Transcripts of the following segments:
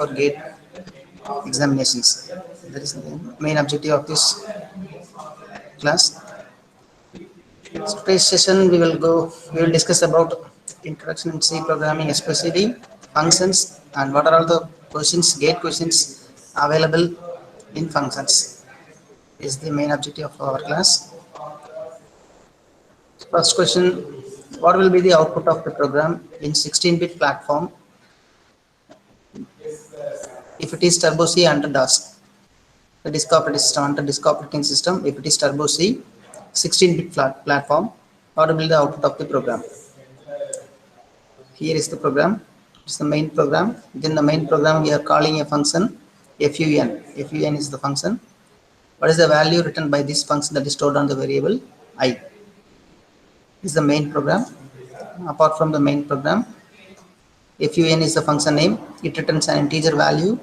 or gate examinations. That is the main objective of this class. So today's session we will discuss about introduction in C programming, especially functions and what are all the questions, gate questions available in functions is the main objective of our class. First question, what will be the output of the program in 16-bit platform if it is Turbo C under DOS? The disk operating system under disk operating system, if it is Turbo C 16-bit platform, what will be the output of the program? Here is the program. It's the main program. Within the main program, we are calling a function fun. Fun is the function. What is the value written by this function that is stored on the variable I? This is the main program. Apart from the main program, fun is the function name. It returns an integer value.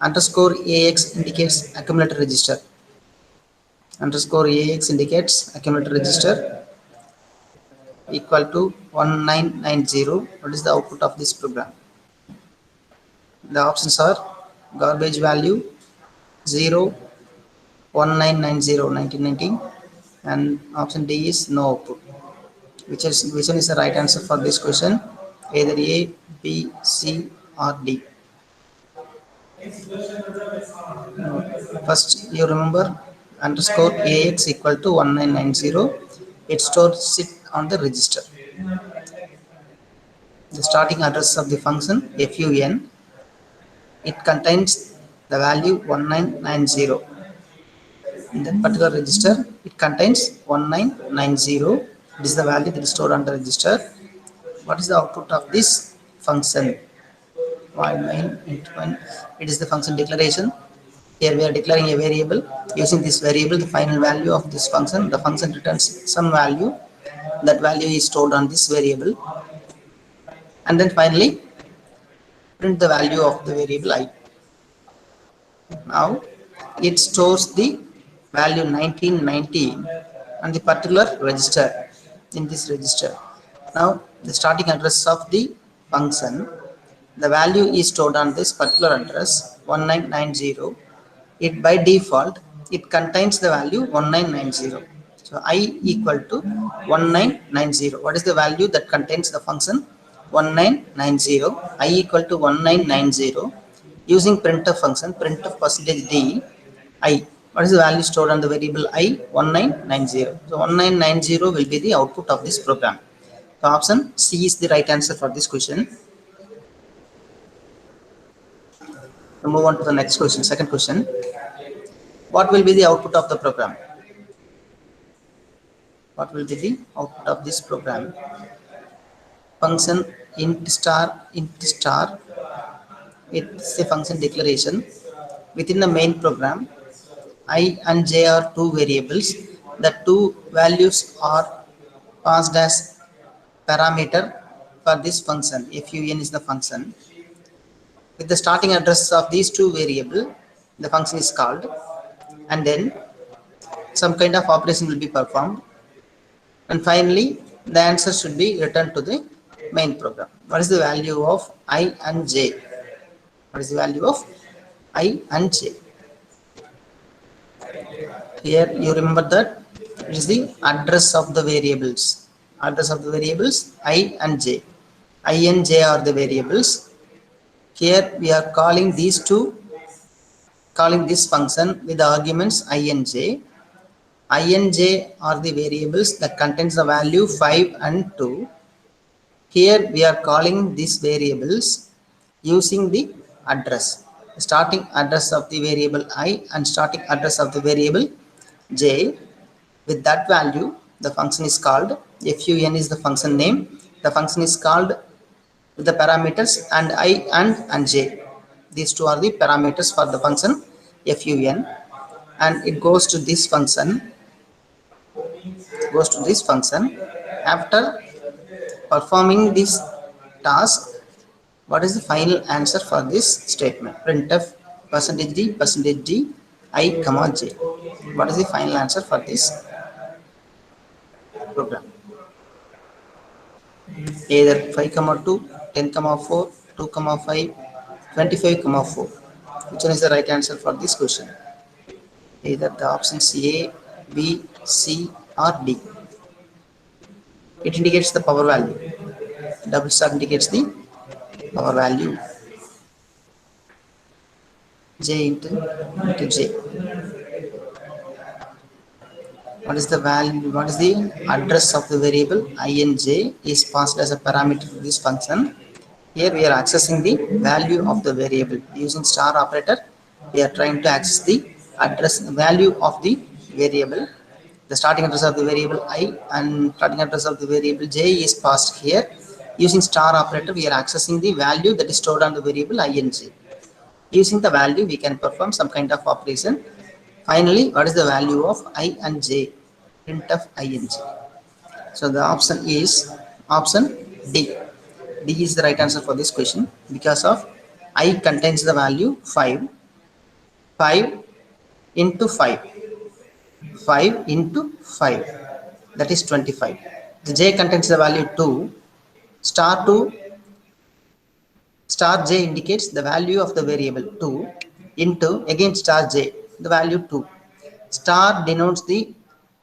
Underscore ax indicates accumulator register. Underscore ax indicates accumulator register equal to 1990. What is the output of this program? The options are garbage value 0, 1990, 1990, and option D is no output. Which one is the right answer for this question? Either A, B, C, or D. First, you remember underscore AX equal to 1990. It stores it on the register. The starting address of the function fun, it contains the value 1990. In that particular register, it contains 1990. This is the value that is stored on the register. What is the output of this function? While main it is the function declaration. Here we are declaring a variable. Using this variable, the final value of this function, the function returns some value. That value is stored on this variable. And then finally, print the value of the variable I. Now, it stores the value 1990 on the particular register in this register. Now, the starting address of the function, the value is stored on this particular address 1990. It by default it contains the value 1990. So I equal to 1990. What is the value that contains the function 1990? I equal to 1990. Using printf function, printf percentage %d I. What is the value stored on the variable I? 1990. So 1990 will be the output of this program. So option C is the right answer for this question. So move on to the next question, second question. What will be the output of the program? What will be the output of this program? Function int star, it's a function declaration. Within the main program, I and j are two variables. The two values are passed as parameter for this function. Fun is the function. With the starting address of these two variables, the function is called, and then some kind of operation will be performed, and finally the answer should be returned to the main program. What is the value of I and j? What is the value of I and j? Here you remember that it is the address of the variables. Address of the variables I and j. I and j are the variables. Here we are calling these two, calling this function with the arguments I and j. I and j are the variables that contains the value 5 and 2. Here we are calling these variables using the address. Starting address of the variable I and starting address of the variable j. With that value, the function is called. Fun is the function name. The function is called with the parameters and I and j. These two are the parameters for the function fun, and it goes to this function. After performing this task, what is the final answer for this statement? Printf %d I comma j. What is the final answer for this program? Either 5 comma 2, 10 comma 4, 2 comma 5, 25, 4. Which one is the right answer for this question? Either the options A, B, C or D. It indicates the power value. Double star indicates the power value. J into J. What is the value? What is the address of the variable I and j is passed as a parameter to this function. Here we are accessing the value of the variable using star operator. We are trying to access the address value of the variable. The starting address of the variable I and starting address of the variable j is passed here. Using star operator, we are accessing the value that is stored on the variable I and j. Using the value, we can perform some kind of operation. Finally, what is the value of I and j? Printf I and j. So the option is option D. D is the right answer for this question because of I contains the value 5. 5 into 5. 5 into 5. That is 25. The j contains the value 2. Star 2. Star j indicates the value of the variable 2 into again star j, the value 2. Star denotes the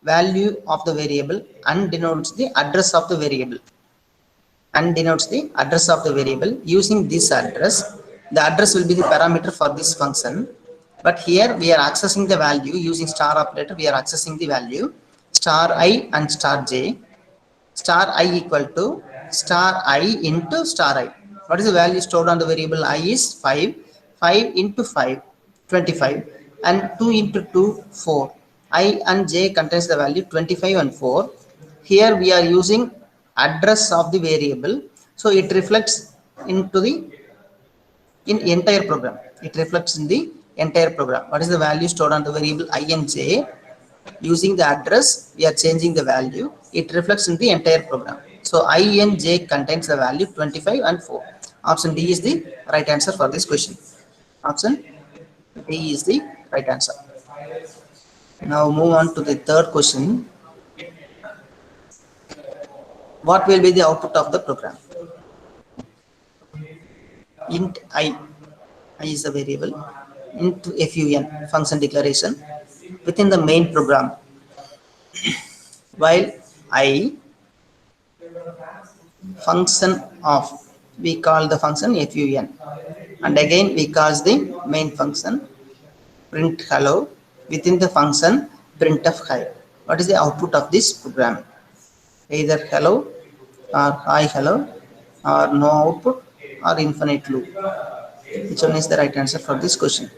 value of the variable and denotes the address of the variable. And denotes the address of the variable. Using this address, the address will be the parameter for this function. But here we are accessing the value using star operator. We are accessing the value star I and star j. Star I equal to star I into star I. What is the value stored on the variable I is 5. 5 into 5, 25. And 2 into 2, 4. I and j contains the value 25 and 4. Here we are using address of the variable. So it reflects into the entire program. It reflects in the entire program. What is the value stored on the variable I and j? Using the address, we are changing the value. It reflects in the entire program. So I and j contains the value 25 and 4. Option D is the right answer for this question. Option D is the right answer. Now move on to the third question. What will be the output of the program? Int I is a variable. Int fun, function declaration within the main program. While I function of, we call the function fun, and again we call the main function print hello within the function printf hi. What is the output of this program? Either hello or hi hello or no output or infinite loop. Which one is the right answer for this question?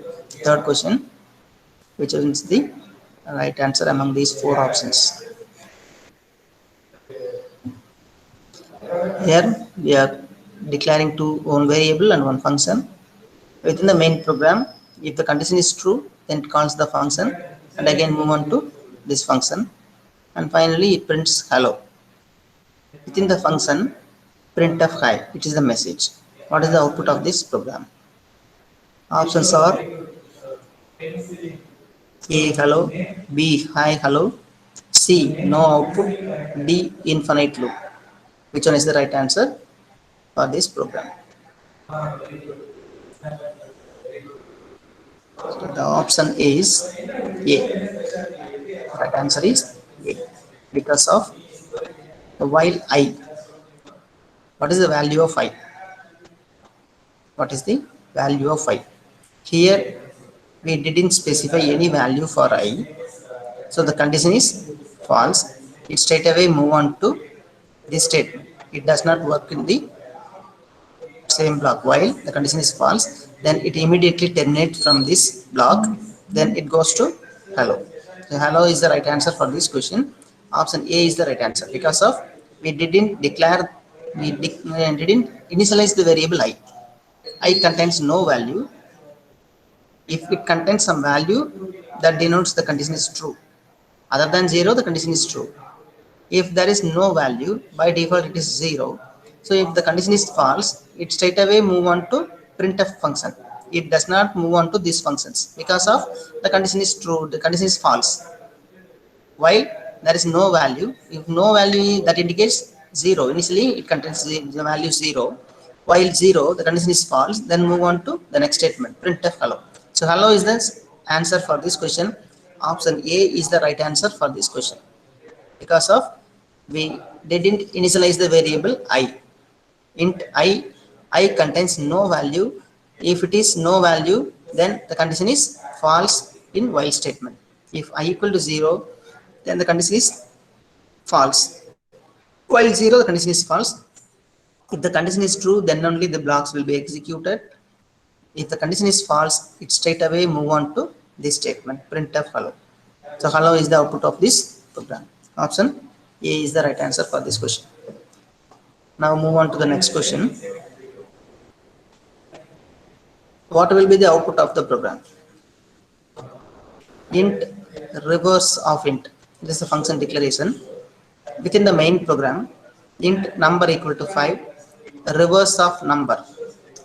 Third question, which one is the right answer among these four options? Here we are declaring one variable and one function. Within the main program, if the condition is true, then it calls the function and again move on to this function. And finally it prints hello. Within the function printf hi, which is the message. What is the output of this program? Options are A hello, B hi hello, C no output, D infinite loop. Which one is the right answer for this program? So the option is A. The right answer is A. Because of while I. What is the value of I? What is the value of I? Here we didn't specify any value for I. So the condition is false. It straight away move on to this statement. It does not work in the same block. While the condition is false, then it immediately terminates from this block. Then it goes to hello. So hello is the right answer for this question. Option A is the right answer because of we didn't declare, we didn't initialize the variable I. I contains no value. If it contains some value, that denotes the condition is true. Other than 0, the condition is true. If there is no value, by default it is 0. So if the condition is false, it straight away move on to printf function. It does not move on to these functions because of the condition is true, the condition is false. While there is no value, if no value that indicates 0, initially it contains the value 0. While 0, the condition is false, then move on to the next statement, printf hello. So hello is the answer for this question. Option A is the right answer for this question, because of we didn't initialize the variable I. Int I contains no value. If it is no value, then the condition is false in while statement. If I equal to 0, then the condition is false. While 0, the condition is false. If the condition is true, then only the blocks will be executed. If the condition is false, it straight away move on to this statement, printf hello. So hello is the output of this program. Option A is the right answer for this question. Now move on to the next question. What will be the output of the program? Int reverse of int. This is a function declaration. Within the main program, int number equal to 5, reverse of number.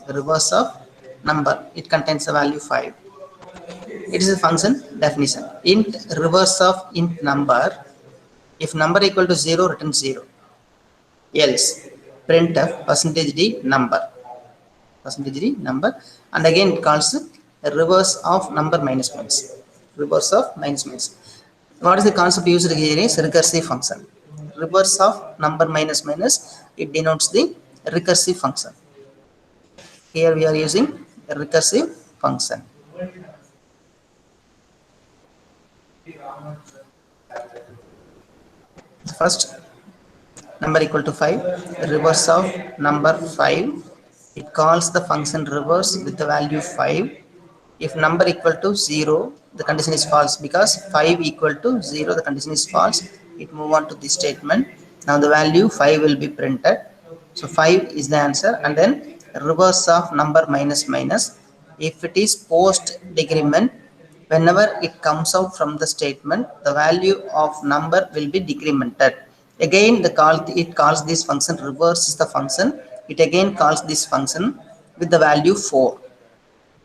Reverse of number, it contains the value 5. It is a function definition. Int reverse of int number. If number equal to 0, return 0. Else printf %d number. %d number, and again it calls reverse of number minus minus. Reverse of minus minus. What is the concept used here is recursive function. Reverse of number minus minus, it denotes the recursive function. Here we are using a recursive function. First, number equal to 5, reverse of number 5. It calls the function reverse with the value 5. If number equal to 0, the condition is false, because 5 equal to 0, the condition is false. It move on to this statement. Now the value 5 will be printed. So 5 is the answer, and then reverse of number minus minus. If it is post decrement, whenever it comes out from the statement, the value of number will be decremented. Again, it calls this function reverses the function. It again calls this function with the value 4.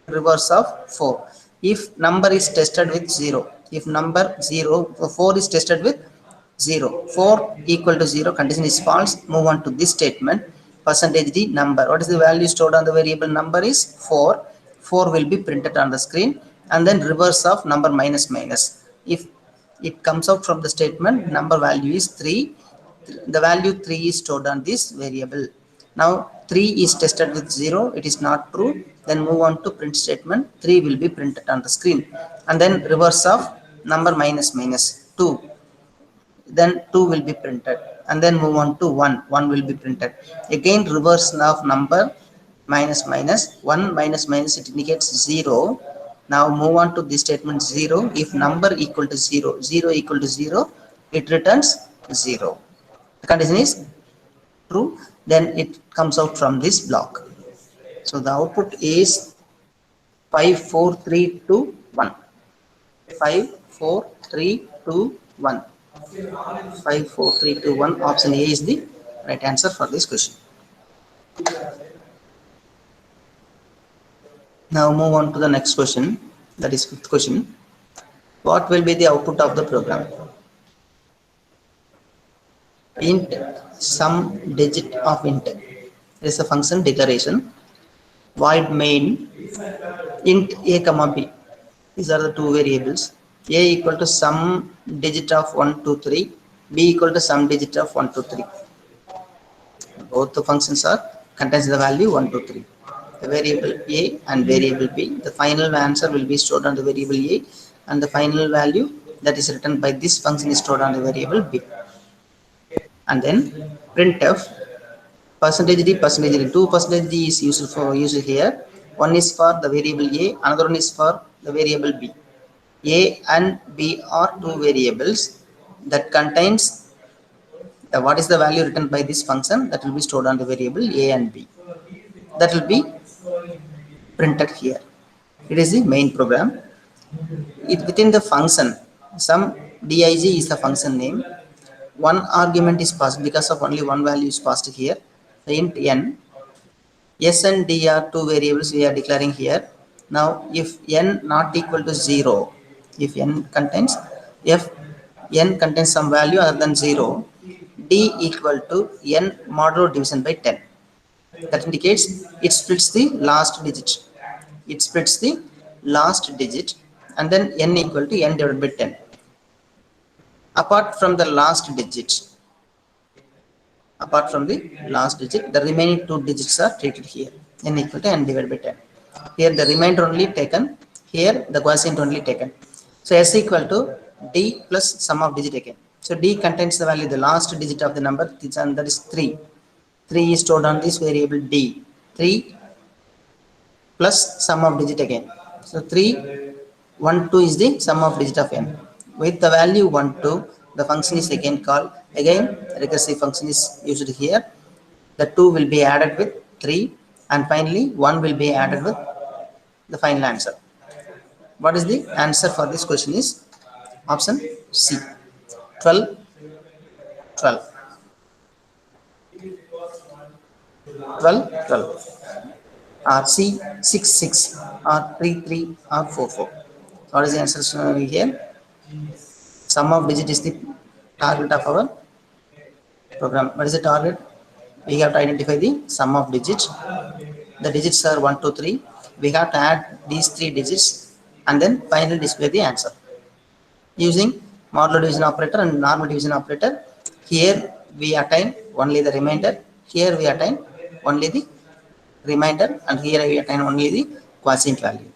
Reverse of 4. If number is tested with 0, if number 0, 4 is tested with 0, 4 equal to 0, condition is false, move on to this statement, %d number. What is the value stored on the variable number is 4. 4 will be printed on the screen, and then reverse of number minus minus. If it comes out from the statement, number value is 3. The value 3 is stored on this variable. Now 3 is tested with 0, it is not true. Then move on to print statement, 3 will be printed on the screen. And then reverse of number minus minus, 2. Then 2 will be printed. And then move on to 1, 1 will be printed. Again reverse of number minus minus, 1 minus minus, it indicates 0. Now move on to this statement 0. If number equal to 0, 0 equal to 0, it returns 0. The condition is true, then it comes out from this block. So the output is 5, 4, 3, 2, 1. 5, 4, 3, 2, 1. 5, 4, 3, 2, 1. Option A is the right answer for this question. Now move on to the next question, that is fifth question. What will be the output of the program? Int some digit of int is a function declaration. Void main int a comma b. These are the two variables. A equal to some digit of 1, 2, 3. B equal to some digit of 1, 2, 3. Both the functions are contains the value 1, 2, 3. The variable A and variable B. The final answer will be stored on the variable A, and the final value that is written by this function is stored on the variable B. And then printf %d %d. 2% is used here. One is for the variable A, another one is for the variable B. A and B are two variables that contains what is the value written by this function that will be stored on the variable A and B. That will be printed here. It is the main program. Within the function, some dig is the function name. One argument is passed because of only one value is passed here. The int n. S and d are two variables we are declaring here. Now, if n not equal to 0, if n contains some value other than 0, d equal to n modulo division by 10. That indicates it splits the last digit. It splits the last digit, and then n equal to n divided by 10. Apart from the last digit, the remaining two digits are treated here. N equal to n divided by 10. Here the remainder only taken. Here the quotient only taken. So S equal to D plus sum of digit again. So D contains the value, the last digit of the number, and that is 3. 3 is stored on this variable D. 3 plus sum of digit again. So 3, 1, 2 is the sum of digit of n. With the value 1, 2, the function is again called. Again, recursive function is used here. The 2 will be added with 3, and finally 1 will be added with the final answer. What is the answer for this question is option C, 12, 12, 12, 12, or C, 6, 6, or 3, 3, or 4, 4. What is the answer here? Sum of digit is the target of our program. What is the target? We have to identify the sum of digits. The digits are 1, 2, 3. We have to add these 3 digits and then finally display the answer using modular division operator and normal division operator. Here we attain only the remainder. Here we attain only the remainder, and here we attain only the quotient value.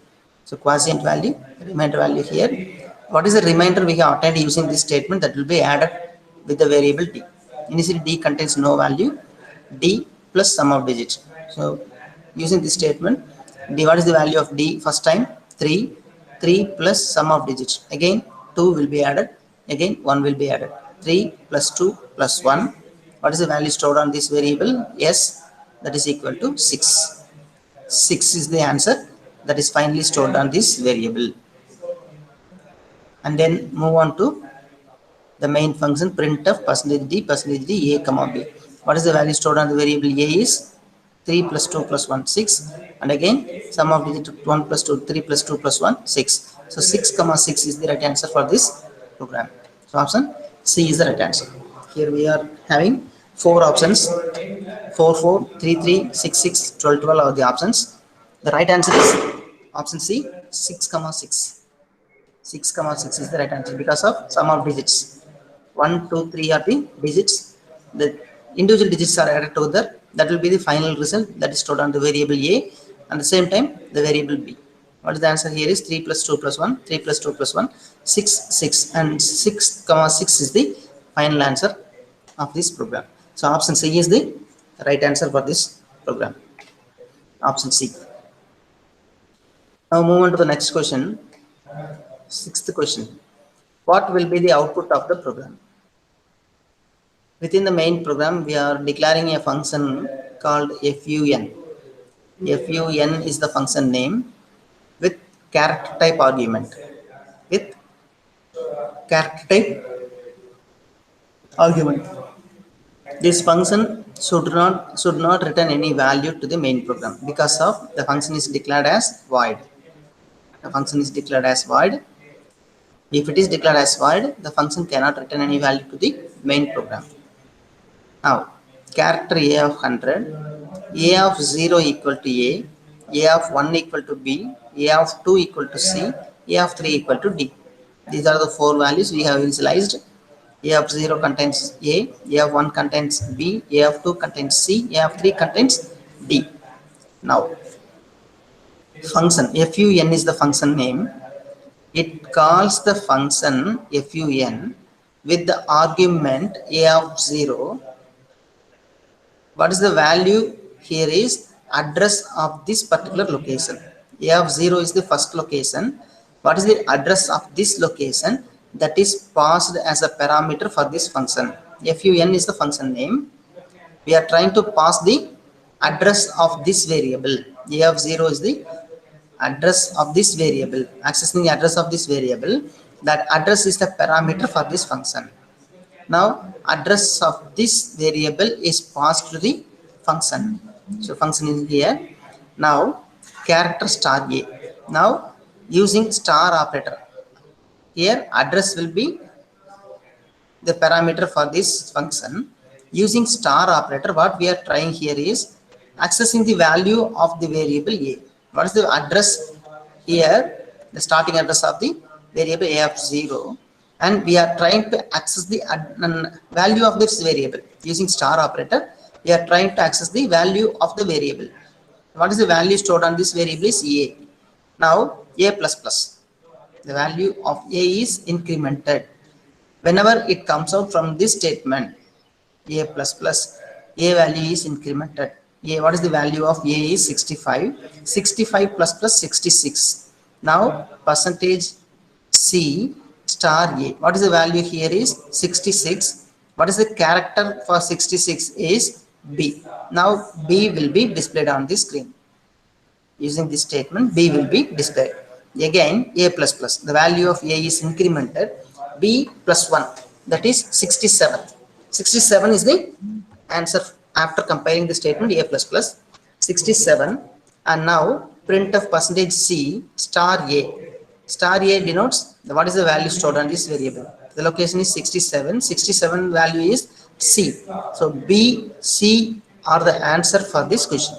So quotient value, remainder value here. What is the remainder we have obtained using this statement that will be added with the variable D? Initially D contains no value, D plus sum of digits. So using this statement, D, what is the value of D first time? 3, 3 plus sum of digits. Again 2 will be added, again 1 will be added. 3 plus 2 plus 1. What is the value stored on this variable? S, that is equal to 6. 6 is the answer that is finally stored on this variable. And then move on to the main function printf percentage d a comma b. What is the value stored on the variable a is 3 plus 2 plus 1, 6, and again sum of digit 1 plus 2, 3 plus 2 plus 1, 6. So 6 comma 6 is the right answer for this program. So option C is the right answer. Here we are having 4 options. 4, 4, 3, 3, 6, 6, 12, 12 are the options. The right answer is option C, 6 comma 6. 6 comma 6 is the right answer because of sum of digits. 1, 2, 3 are the digits. The individual digits are added together. That will be the final result that is stored on the variable A, and the same time the variable B. What is the answer here is 3 plus 2 plus 1, 3 plus 2 plus 1, 6, 6, and 6 comma 6 is the final answer of this program. So option C is the right answer for this program. Option C. Now move on to the next question. Sixth question. What will be the output of the program? Within the main program, we are declaring a function called fun. Fun is the function name with character type argument. With character type argument. This function should not return any value to the main program because of the function is declared as void. The function is declared as void. If it is declared as void, the function cannot return any value to the main program. Now, character a of 100, a of 0 equal to a of 1 equal to b, a of 2 equal to c, a of 3 equal to d. These are the 4 values we have initialized. A of 0 contains a of 1 contains b, a of 2 contains c, a of 3 contains d. Now, function fun is the function name. It calls the function fun with the argument a of 0. What is the value here is address of this particular location. A of 0 is the first location. What is the address of this location that is passed as a parameter for this function? Fun is the function name. We are trying to pass the address of this variable. A of 0 is the address of this variable. Accessing the address of this variable, that address is the parameter for this function. Now address of this variable is passed to the function. So function is here. Now character star a. Now using star operator, here address will be the parameter for this function. Using star operator, what we are trying here is accessing the value of the variable a. What is the address here? The starting address of the variable a of 0, and we are trying to access the value of this variable using star operator. We are trying to access the value of the variable. What is the value stored on this variable is a. Now a plus plus, the value of a is incremented whenever it comes out from this statement. A plus plus, a value is incremented. A, what is the value of a is 65. 65 plus plus 66. Now percentage c star a, what is the value here is 66. What is the character for 66 is b. Now b will be displayed on the screen. Using this statement, b will be displayed. Again a plus plus, the value of a is incremented. B plus 1, that is 67. 67 is the answer after comparing the statement a plus plus 67. And now print of percentage c star a. Star a denotes what is the value stored on this variable. The location is 67. 67 value is c. So b, c are the answer for this question.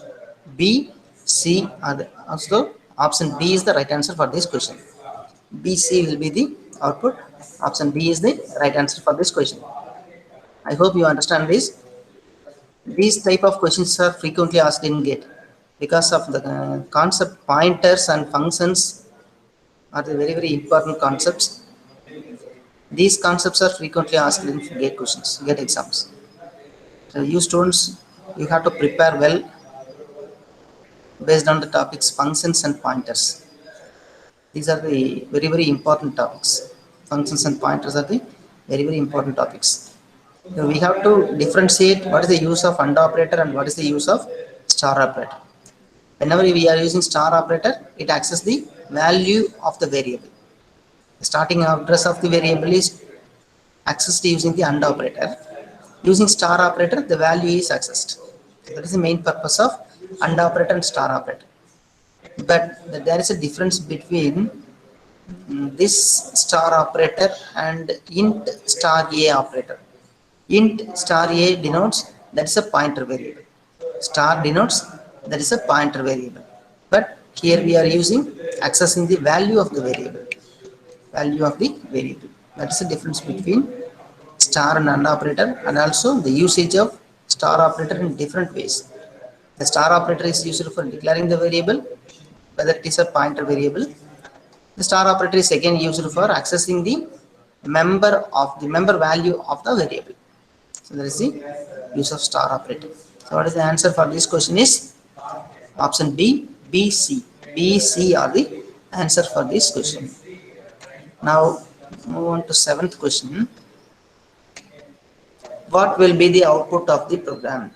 B, C are the, also option B is the right answer for this question. B, C will be the output. Option B is the right answer for this question. I hope you understand this. These type of questions are frequently asked in GATE because of the concept pointers and functions are the very, very important concepts. These concepts are frequently asked in GATE questions, GATE exams. So you students, you have to prepare well based on the topics functions and pointers. These are the very, very important topics. Functions and pointers are the very, very important topics. So we have to differentiate what is the use of AND operator and what is the use of star operator. Whenever we are using star operator, it accesses the value of the variable. The starting address of the variable is accessed using the AND operator. Using star operator, the value is accessed. That is the main purpose of AND operator and star operator. But there is a difference between this star operator and int star a operator. Int star a denotes that is a pointer variable. Star denotes that is a pointer variable. But here we are using accessing the value of the variable. Value of the variable. That is the difference between star and AND operator, and also the usage of star operator in different ways. The star operator is used for declaring the variable, whether it is a pointer variable. The star operator is again used for accessing the member value of the variable. So that is the use of star operator. So what is the answer for this question is option B, B, C. B, C are the answer for this question. Now move on to 7th question. What will be the output of the program?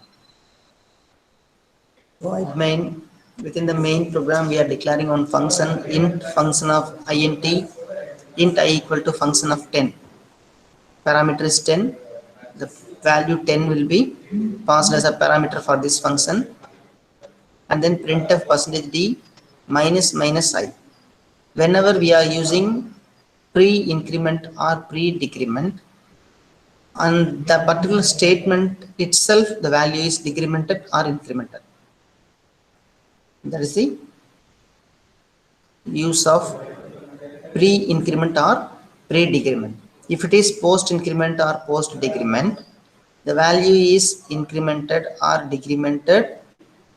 Void main. Within the main program, we are declaring on function int function of int I equal to function of 10. Parameter is 10. The value 10 will be passed as a parameter for this function, and then printf percentage d minus minus I. Whenever we are using pre-increment or pre-decrement, on the particular statement itself, the value is decremented or incremented. That is the use of pre-increment or pre-decrement. If it is post-increment or post-decrement, the value is incremented or decremented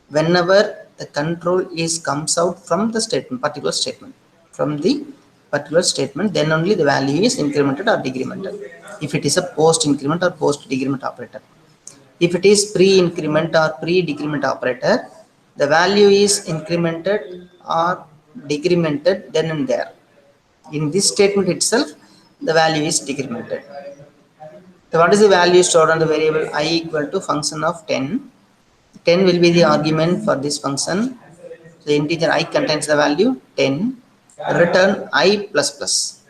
whenever the control is comes out from the statement, particular statement. From the particular statement, then only the value is incremented or decremented. If it is a post-increment or post-decrement operator. If it is pre-increment or pre-decrement operator, the value is incremented or decremented then and there. In this statement itself, the value is decremented. So what is the value stored on the variable I equal to function of 10? 10 will be the argument for this function. The integer I contains the value 10. Return I plus plus.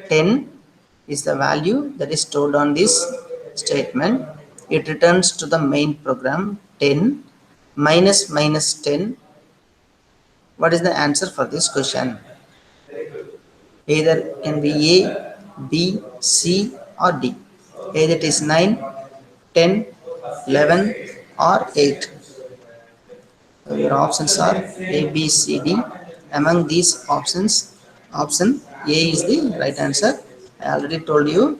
10 is the value that is stored on this statement. It returns to the main program 10 minus minus 10. What is the answer for this question? Either can be A, B, C or D. Either it is 9, 10, 11 or 8. So your options are A, B, C, D. Among these options, option A is the right answer. I already told you,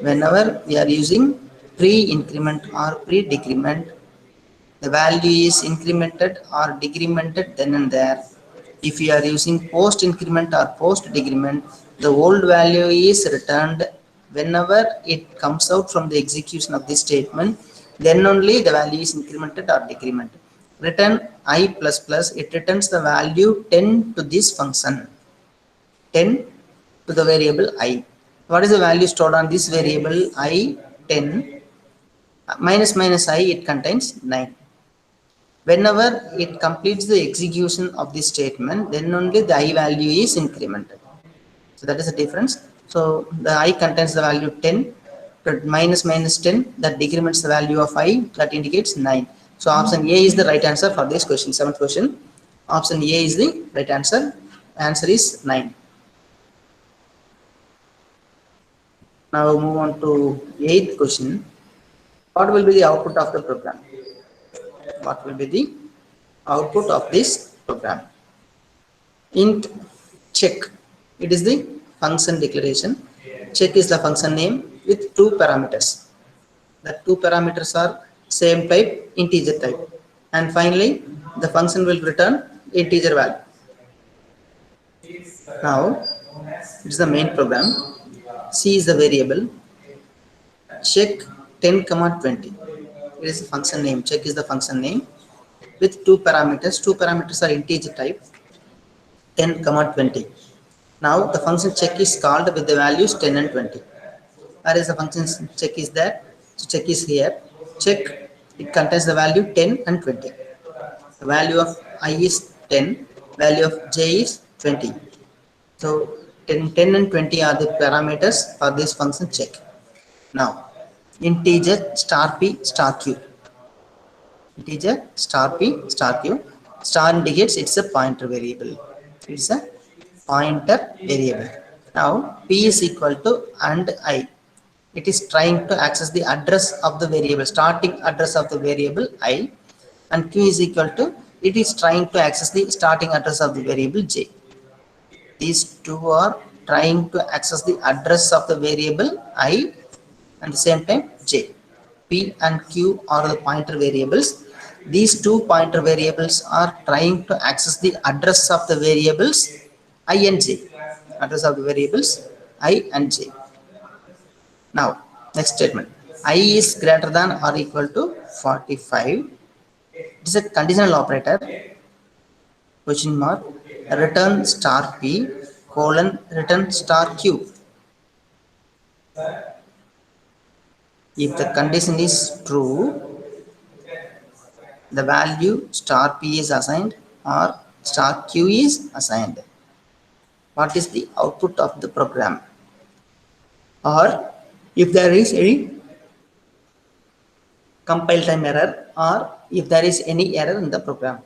whenever we are using pre-increment or pre-decrement, the value is incremented or decremented then and there. If you are using post increment or post decrement, the old value is returned whenever it comes out from the execution of this statement, then only the value is incremented or decremented. Return I plus plus, it returns the value 10 to this function, 10 to the variable I. What is the value stored on this variable I? 10 minus minus I, it contains 9. Whenever it completes the execution of this statement, then only the I value is incremented. So that is the difference. So the I contains the value 10, but minus minus 10, that decrements the value of I, that indicates 9. So option A is the right answer for this question, 7th question. Option A is the right answer. Answer is 9. Now move on to 8th question. What will be the output of the program? What will be the output of this program? Int check, it is the function declaration. Check is the function name with two parameters. The two parameters are same type, integer type, and finally the function will return integer value. Now it is the main program. C is the variable. Check 10 comma 20, it is the function name. Check is the function name with two parameters. Two parameters are integer type, 10 comma 20. Now the function check is called with the values 10 and 20. Where is the function check is there? So check is here. Check, it contains the value 10 and 20. The value of I is 10, value of j is 20. So 10 and 20 are the parameters for this function check. Now integer star p star q. Integer star p star q. Star indicates it's a pointer variable. It's a pointer variable. Now p is equal to and I. It is trying to access the address of the variable, starting address of the variable I, and q is equal to, it is trying to access the starting address of the variable j. These two are trying to access the address of the variable I and the same time j. P and q are the pointer variables. These two pointer variables are trying to access the address of the variables I and j. Address of the variables I and j. Now next statement, I is greater than or equal to 45. It is a conditional operator. Question mark, return star p colon return star q. If the condition is true, the value star p is assigned or star q is assigned. What is the output of the program? Or if there is any compile time error, or if there is any error in the program.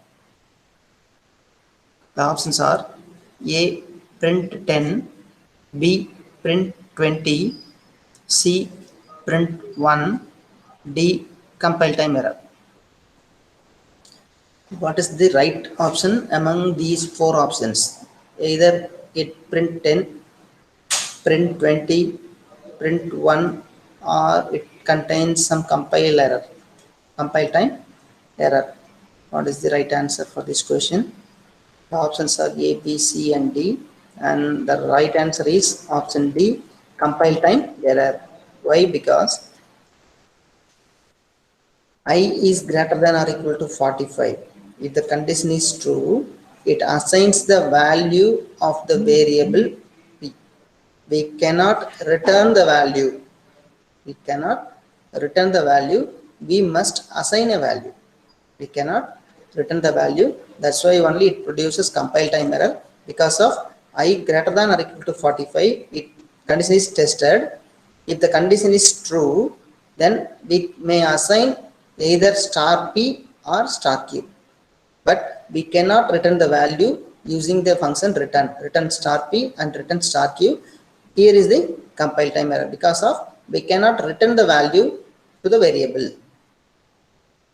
The options are A print 10, B print 20, C print 1, D compile time error. What is the right option among these four options? Either it print 10, print 20, print 1, or it contains some compile error, compile time error. What is the right answer for this question? The options are A, B, C and D, and the right answer is option D, compile time error. Why? Because I is greater than or equal to 45. If the condition is true, it assigns the value of the variable P. We cannot return the value. We cannot return the value. We must assign a value. We cannot return the value. That's why only it produces compile time error, because of I greater than or equal to 45. It condition is tested. If the condition is true, then we may assign either star p or star q, but we cannot return the value using the function return star p and return star q. Here is the compile time error, because of we cannot return the value to the variable.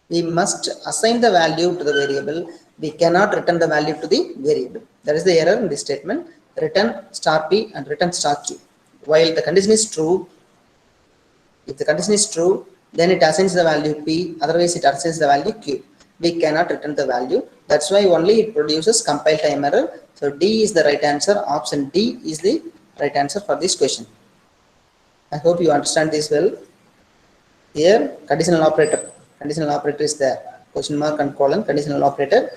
We must assign the value to the variable. We cannot return the value to the variable. That is the error in this statement. Return star p and return star q. While the condition is true, if the condition is true, then it assigns the value p, otherwise it assigns the value q. We cannot return the value. That's why only it produces compile time error. So D is the right answer. Option D is the right answer for this question. I hope you understand this well. Here, conditional operator is there. Question mark and colon, conditional operator.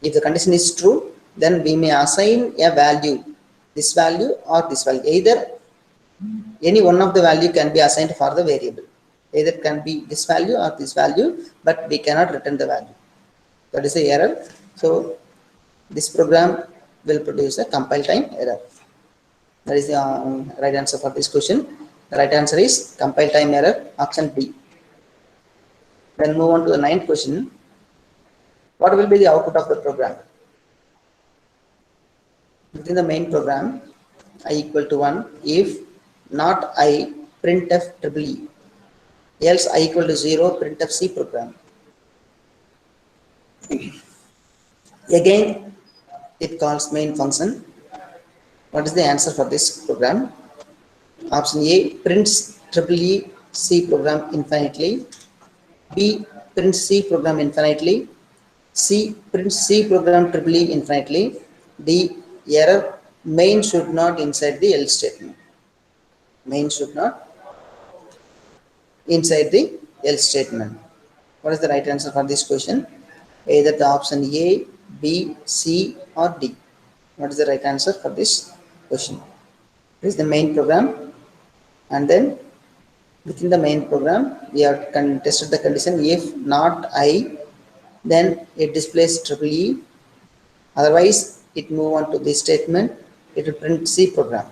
If the condition is true, then we may assign a value, this value or this value. Either any one of the value can be assigned for the variable. Either it can be this value or this value, but we cannot return the value. That is the error. So this program will produce a compile time error. That is the right answer for this question. The right answer is compile time error, option B. Then move on to the ninth question. What will be the output of the program? Within the main program, I equal to 1 if not I, printf triple E, else I equal to 0, printf C program. Again, it calls main function. What is the answer for this program? Option A, prints triple E C program infinitely. B, prints C program infinitely. C, prints C program triple E infinitely. D, error, main should not inside the else statement. Main should not inside the else statement. What is the right answer for this question? Either the option A, B, C or D. What is the right answer for this question? This is the main program, and then within the main program we have tested the condition. If not I, then it displays triple E, otherwise it move on to this statement, it will print C program.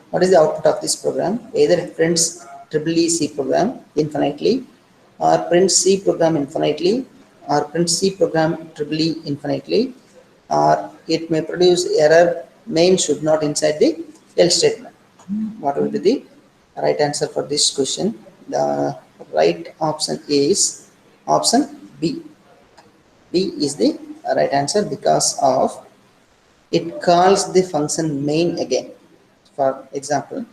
What is the output of this program? Either it prints triple E C program infinitely, or prints C program infinitely, or prints C program triple E infinitely, or it may produce error, main should not inside the else statement. What will be the right answer for this question? The right option is option B. B is the right answer because of it calls the function main again. For example,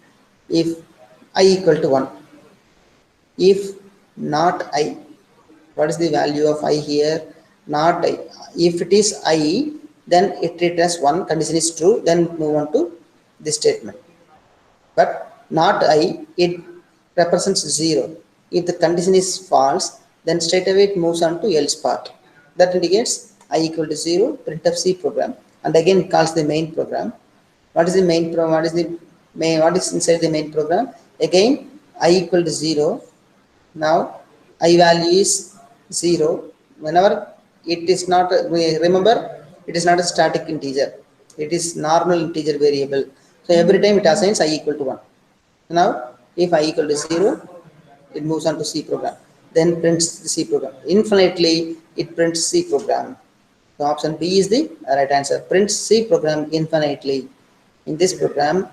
if I equal to 1, if not I, what is the value of I here? Not I. If it is I, then it returns 1, condition is true, then move on to this statement. But not I, it represents 0. If the condition is false, then straight away it moves on to else part. That indicates I equal to 0, printf C program, and again it calls the main program. What is the main program? What is inside the main program? Again, I equal to 0. Now I value is 0. Whenever it is not, remember, it is not a static integer. It is normal integer variable. So every time it assigns I equal to 1. Now if I equal to 0, it moves on to C program. Then prints the C program. Infinitely, it prints C program. So option B is the right answer. Prints C program infinitely. In this program,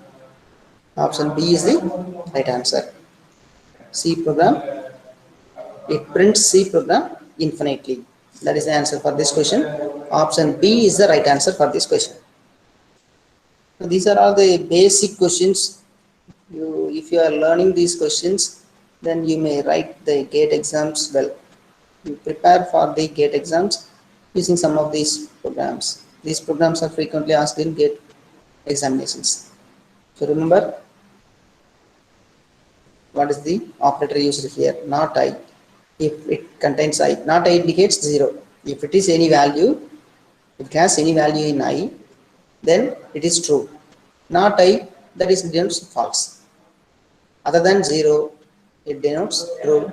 option B is the right answer. C program, it prints C program infinitely. That is the answer for this question. Option B is the right answer for this question. So these are all the basic questions. If you are learning these questions, then you may write the GATE exams well. You prepare for the GATE exams using some of these programs. These programs are frequently asked in GATE examinations. So remember, what is the operator used here? Not I. If it contains I, not I indicates 0. If it is any value, if it has any value in I, then it is true. Not I, that is denotes false. Other than 0, it denotes true.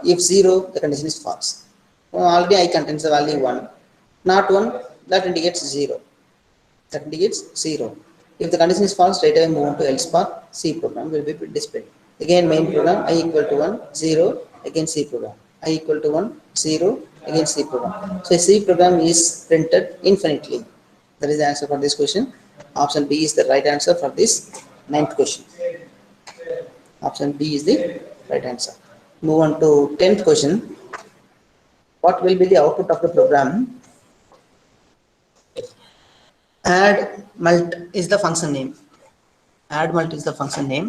If 0, the condition is false. Well, already I contains the value 1. Not 1, that indicates 0. That indicates 0. If the condition is false, straight away move on to else part, C program will be displayed. Again, main program, I equal to 1, 0, again C program. I equal to 1, 0, again C program. So C program is printed infinitely. That is the answer for this question. Option B is the right answer for this 9th question. Option B is the right answer. Move on to 10th question. What will be the output of the program add mult is the function name. Add mult is the function name.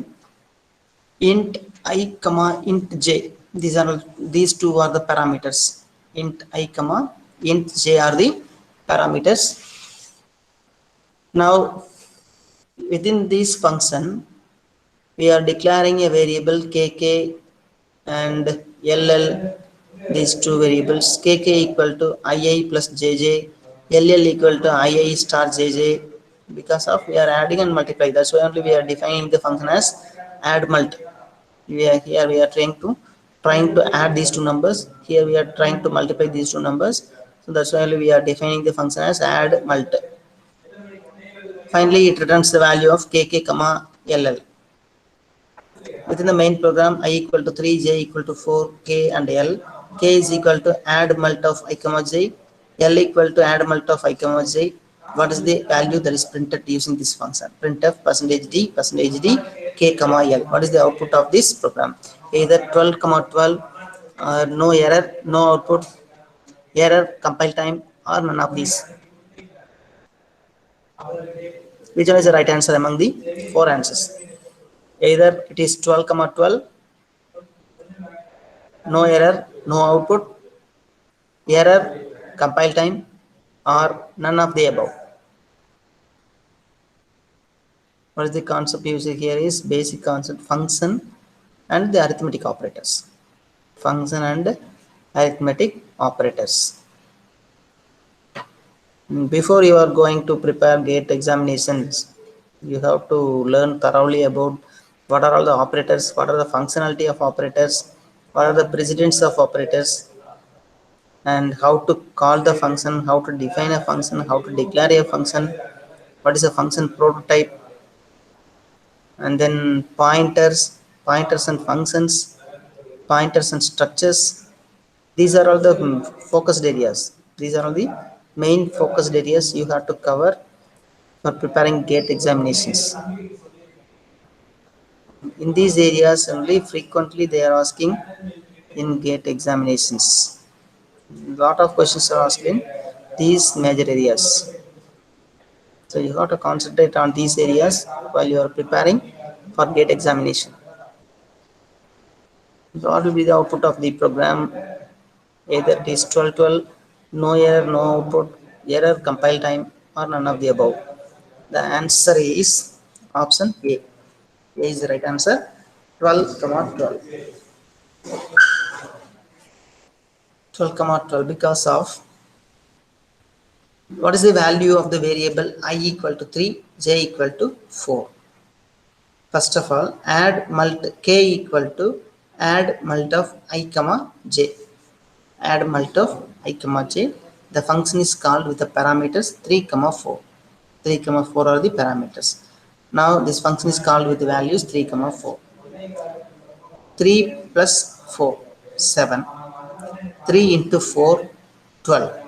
Int I comma int j, these two are the parameters. Int I comma int j are the parameters. Now within this function we are declaring a variable kk and ll, these two variables. Kk equal to ii plus jj, ll equal to ii star jj. Because of we are adding and multiply, that's why only we are defining the function as add mult. We are here, we are trying to add these two numbers. Here we are trying to multiply these two numbers. So that's why only we are defining the function as add mult. Finally it returns the value of kk comma ll. Within the main program, I equal to 3, j equal to 4, k and l. K is equal to add mult of I comma j, l equal to add mult of I comma j. What is the value that is printed using this function? Printf percentage d k comma l. What is the output of this program? Either 12 comma 12, no error, no output, error, compile time, or none of these. Which one is the right answer among the four answers? Either it is 12 comma 12, no error, no output, error, compile time, or none of the above. What is the concept used here is basic concept, function and the arithmetic operators. Function and arithmetic operators. Before you are going to prepare GATE examinations, you have to learn thoroughly about what are all the operators, what are the functionality of operators, what are the precedents of operators, and how to call the function, how to define a function, how to declare a function, what is a function prototype, and then pointers and functions, pointers and structures. These are all the focused areas. These are all the main focused areas you have to cover for preparing GATE examinations. In these areas only frequently they are asking in GATE examinations. Lot of questions are asked in these major areas. So you have to concentrate on these areas while you are preparing for GATE examination. So what will be the output of the program? Either it is 1212, no error, no output, error, compile time, or none of the above. The answer is option A. A is the right answer. 12 comma 12. 12 comma 12 because of what is the value of the variable I equal to 3, j equal to 4. First of all, add mult k equal to add mult of I comma j. Add mult of I comma j. The function is called with the parameters 3 comma 4. 3 comma 4 are the parameters. Now this function is called with the values 3 comma 4. 3 plus 4, 7. 3 into 4, 12.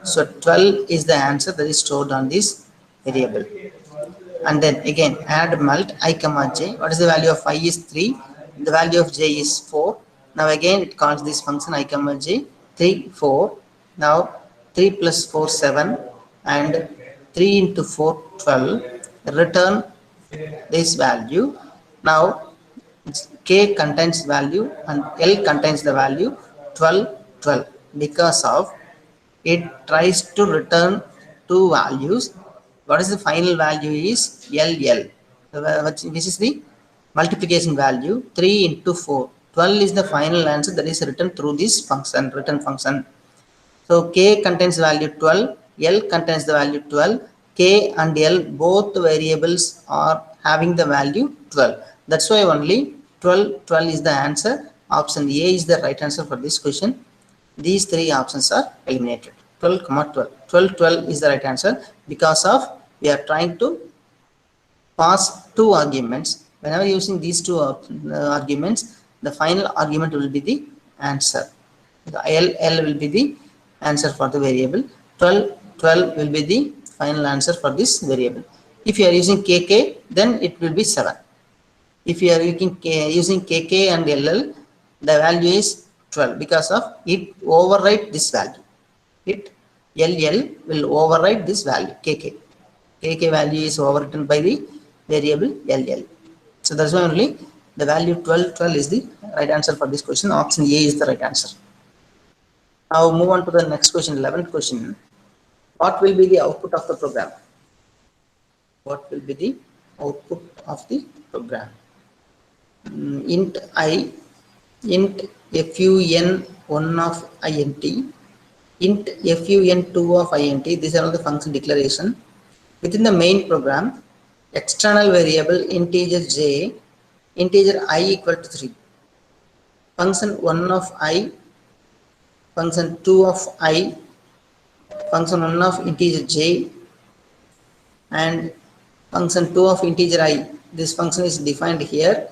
So 12 is the answer that is stored on this variable. And then again add mult I comma j. What is the value of I is 3, the value of j is 4. Now again it calls this function I comma j, 3 4. Now 3 plus 4 7 and 3 into 4 12. Return this value. Now k contains value and l contains the value 12 12 because of it tries to return two values. What is the final value is LL, which is the multiplication value. 3 into 4, 12 is the final answer that is written through this function, return function. So k contains value 12, L contains the value 12. K and L both variables are having the value 12. That's why only 12 is the answer. Option A is the right answer for this question. These three options are eliminated. 12 comma 12. 12 12 is the right answer because of we are trying to pass two arguments. Whenever using these two arguments, the final argument will be the answer. The L will be the answer for the variable. 12 will be the final answer for this variable. If you are using kk, then it will be 7. If you are using kk and ll, the value is 12 because of it overwrite this value. It LL will override this value kk. K value is overwritten by the variable LL. So that's why only the value 12 is the right answer for this question. Option A is the right answer. Now move on to the next question, 11th question. What will be the output of the program? What will be the output of the program? Int I, int fun1 of int, int fun2 of int. These are all the function declaration. Within the main program, external variable integer j, integer I equal to 3. Function 1 of I, function 2 of I, function 1 of integer j, and function 2 of integer I. This function is defined here.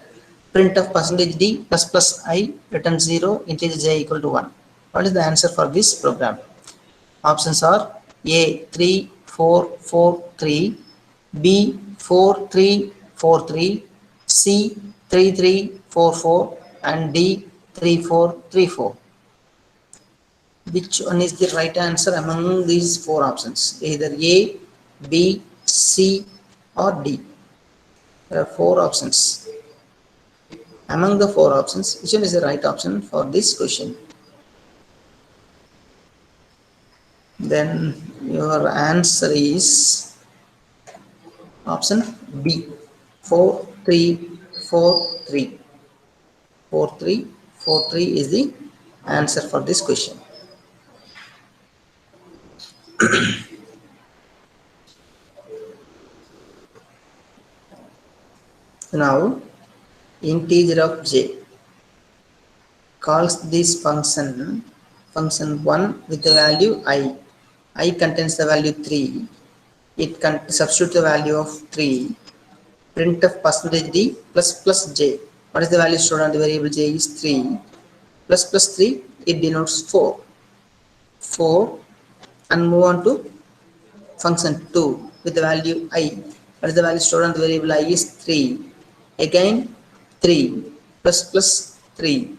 Print of percentage d plus plus I, return 0, integer j equal to 1. What is the answer for this program? Options are A 3 4 4 3, B 4 3 4 3, C 3 3 4 4, and D 3 4 3 4. Which one is the right answer among these four options? Either A, B, C, or D. There are four options. Among the four options, which one is the right option for this question? Then your answer is option B, 4 3 4 3. 4 3 4 3 is the answer for this question. Now, integer of j calls this function 1 with the value I contains the value 3. It can substitute the value of 3. Print of percentage d plus plus j. What is the value stored on the variable j is 3. Plus plus 3, it denotes 4. 4, and move on to function 2 with the value I. What is the value stored on the variable I is 3. Again 3 plus plus 3.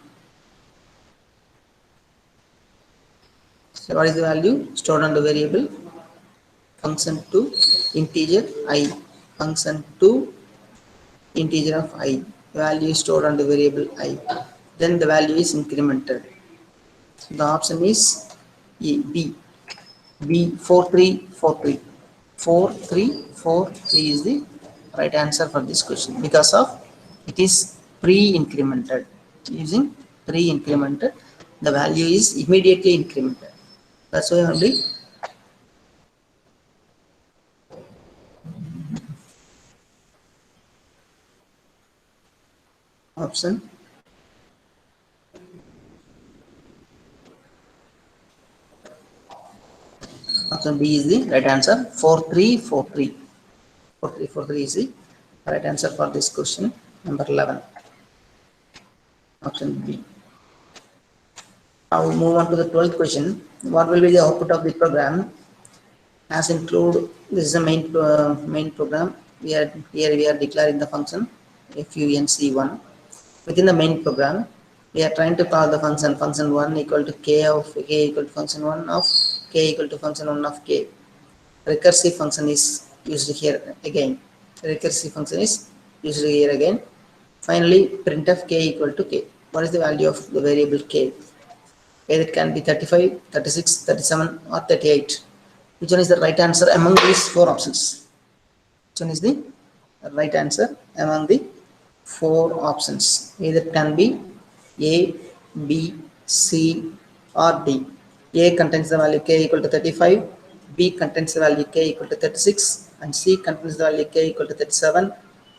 So what is the value stored on the variable? Function 2 integer I, function 2 integer of I, value is stored on the variable I, then the value is incremented. So the option is B, 4343. 4343 is the right answer for this question, because of it is pre-incremented. Using pre-incremented, the value is immediately incremented. That's why only option B is the right answer. 4343. 4343 is the right answer for this question, number 11. Option B. Now we move on to the 12th question. What will be the output of the program? As include, this is a main program. Here we are declaring the function func1. Within the main program, we are trying to call the function 1 equal to k of k equal to function 1 of k equal to function 1 of k. Recursive function is used here again. Recursive function is used here again. Finally, printf k equal to k. What is the value of the variable k? Either it can be 35, 36, 37, or 38. Which one is the right answer among these four options? Which one is the right answer among the four options? Either it can be A, B, C, or D. A contains the value k equal to 35, B contains the value k equal to 36, and C contains the value k equal to 37,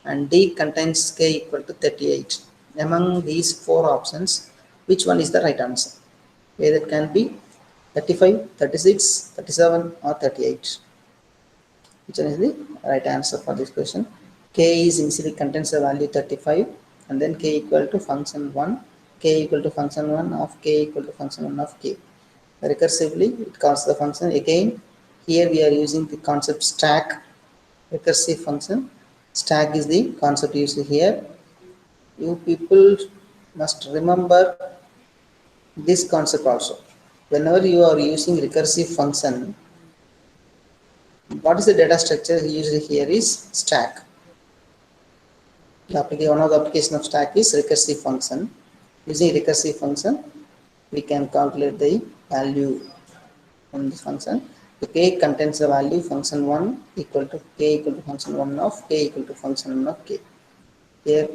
and D contains k equal to 38. Among these four options, which one is the right answer? Either it can be 35, 36, 37, or 38. Which one is the right answer for this question? K is initially contains the value 35, and then k equal to function 1, k equal to function 1 of k equal to function 1 of k. Recursively, it calls the function again. Here we are using the concept stack, recursive function. Stack is the concept used here. You people must remember this concept also. Whenever you are using recursive function, What is the data structure usually here is stack. One of the application of stack is recursive function. Using recursive function, we can calculate the value from this function. The k contains the value function 1 equal to k equal to function 1 of k equal to function 1 of k. Here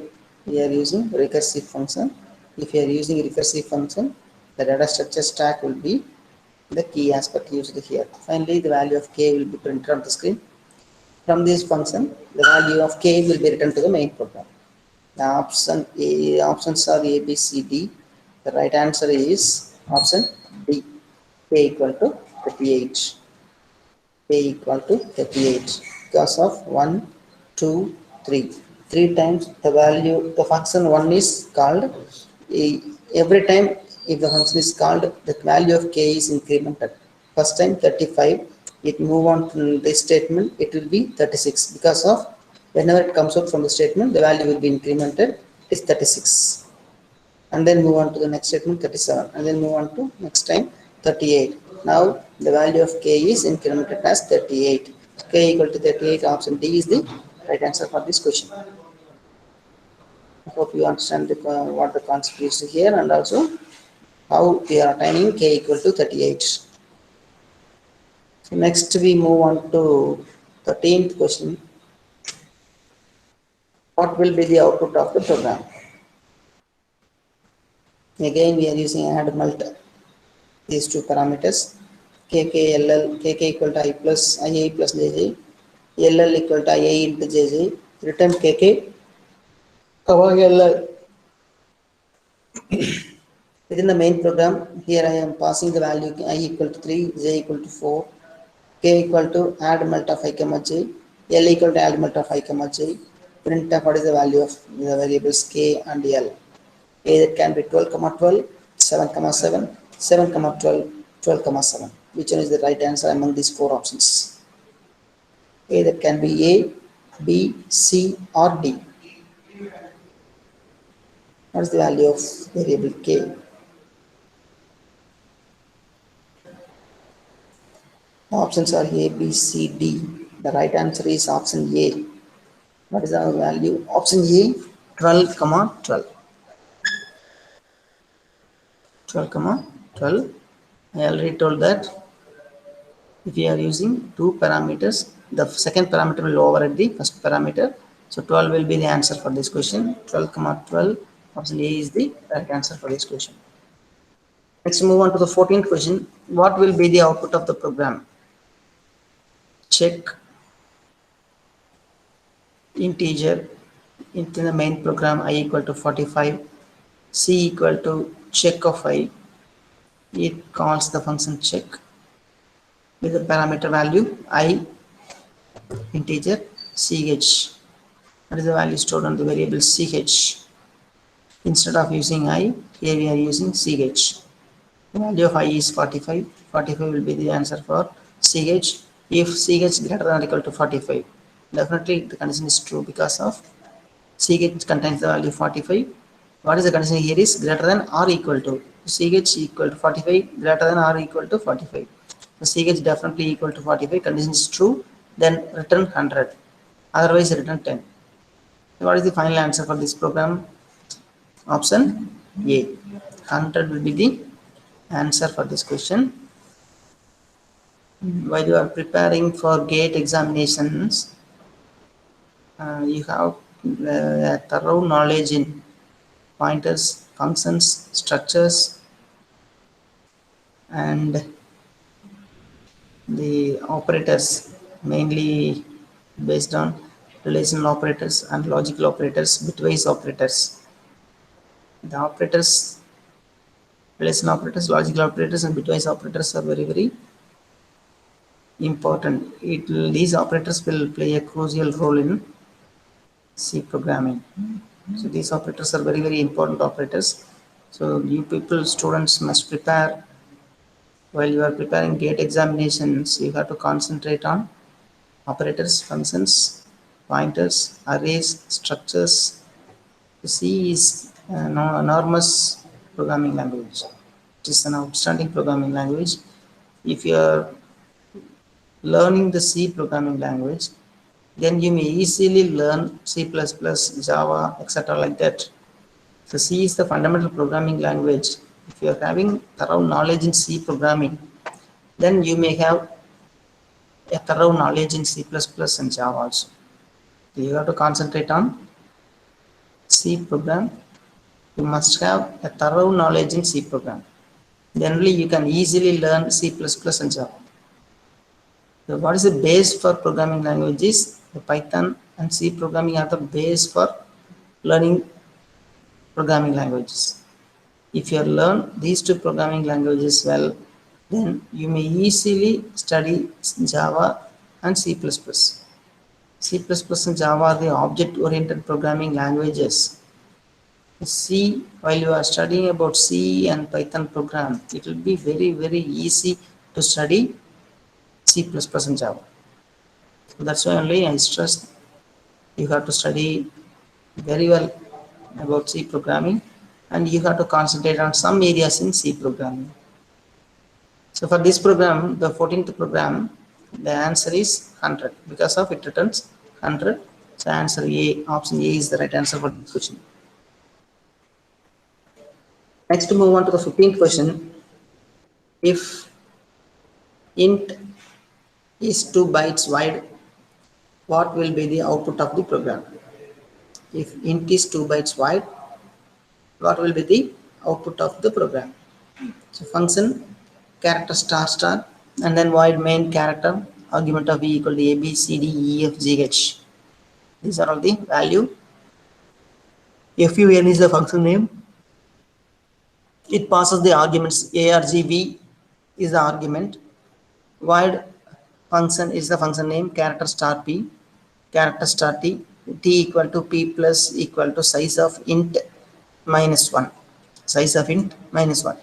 we are using recursive function. If you are using recursive function, the data structure stack will be the key aspect used here. Finally, the value of k will be printed on the screen. From this function, the value of k will be returned to the main program. The options are A, B, C, D. The right answer is option D. K equal to 38. K equal to 38 because of 1, 2, 3. 3 times the value, the function 1 is called. Every time if the function is called, the value of k is incremented. First time 35, it move on to this statement, it will be 36 because of whenever it comes out from the statement, the value will be incremented, it is 36. And then move on to the next statement 37, and then move on to next time 38. Now the value of k is incremented as 38. K equal to 38, option D is the right answer for this question. I hope you understand what the concept is here, and also how we are attaining k equal to 38. So next we move on to 13th question. What will be the output of the program? Again we are using add mult these two parameters, KKLL, KK equal to I plus IA plus JJ, LL equal to IA into JJ, return KK, LL. Within the main program, here I am passing the value I equal to 3, J equal to 4, K equal to add mult of I comma J, L equal to add mult of I comma J, print of what is the value of the variables K and L. Either can be 12 comma 12, 7 comma 7, 7 comma 12, 12 comma 7. Which one is the right answer among these four options? Either can be A, B, C or D. What is the value of variable K? The options are A, B, C, D. The right answer is option A. What is our value? Option A, 12 comma 12. 12 comma 12. I already told that if you are using two parameters, the second parameter will override the first parameter. So 12 will be the answer for this question. 12 comma 12. Option A is the right answer for this question. Let's move on to the 14th question. What will be the output of the program? Check integer into the main program I equal to 45, C equal to check of I. It calls the function check with the parameter value I integer ch. That is the value stored on the variable ch. Instead of using I, here we are using ch. The value of I is 45. 45 will be the answer for ch. If ch greater than or equal to 45, definitely the condition is true because of ch contains the value 45. What is the condition here is greater than or equal to. ch equal to 45 greater than or equal to 45. So ch definitely equal to 45. Condition is true. Then return 100. Otherwise return 10. What is the final answer for this program? Option A. 100 will be the answer for this question. While you are preparing for GATE examinations, you have a thorough knowledge in pointers, functions, structures, and the operators, mainly based on relational operators and logical operators, bitwise operators. The operators, relational operators, logical operators, and bitwise operators are very, very important. These operators will play a crucial role in C programming. So these operators are very, very important operators. So you people, students must prepare. While you are preparing GATE examinations, you have to concentrate on operators, functions, pointers, arrays, structures. C is an enormous programming language. It is an outstanding programming language. If you are learning the C programming language, then you may easily learn C++, Java, etc. like that. So C is the fundamental programming language. If you are having thorough knowledge in C programming, then you may have a thorough knowledge in C++ and Java also. So you have to concentrate on C program. You must have a thorough knowledge in C program. Then only you can easily learn C++ and Java. So what is the base for programming languages? The Python and C programming are the base for learning programming languages. If you learn these two programming languages well, then you may easily study Java and C++. C++ and Java are the object-oriented programming languages. C, while you are studying about C and Python program, it will be very, very easy to study C++ and Java. So that's why only I stress you have to study very well about C programming, and you have to concentrate on some areas in C programming. So for this program, the 14th program, the answer is 100 because of it returns 100. So answer A, option A is the right answer for this question. Next, to move on to the 15th question. If int is 2 bytes wide, what will be the output of the program? If int is 2 bytes wide, what will be the output of the program? So function character star star and then void main character argument of e equal to a b c d e f g h. These are all the value. Fun is the function name. It passes the arguments argv is the argument. Void function is the function name character star p character star t equal to p plus equal to size of int minus 1 size of int minus 1.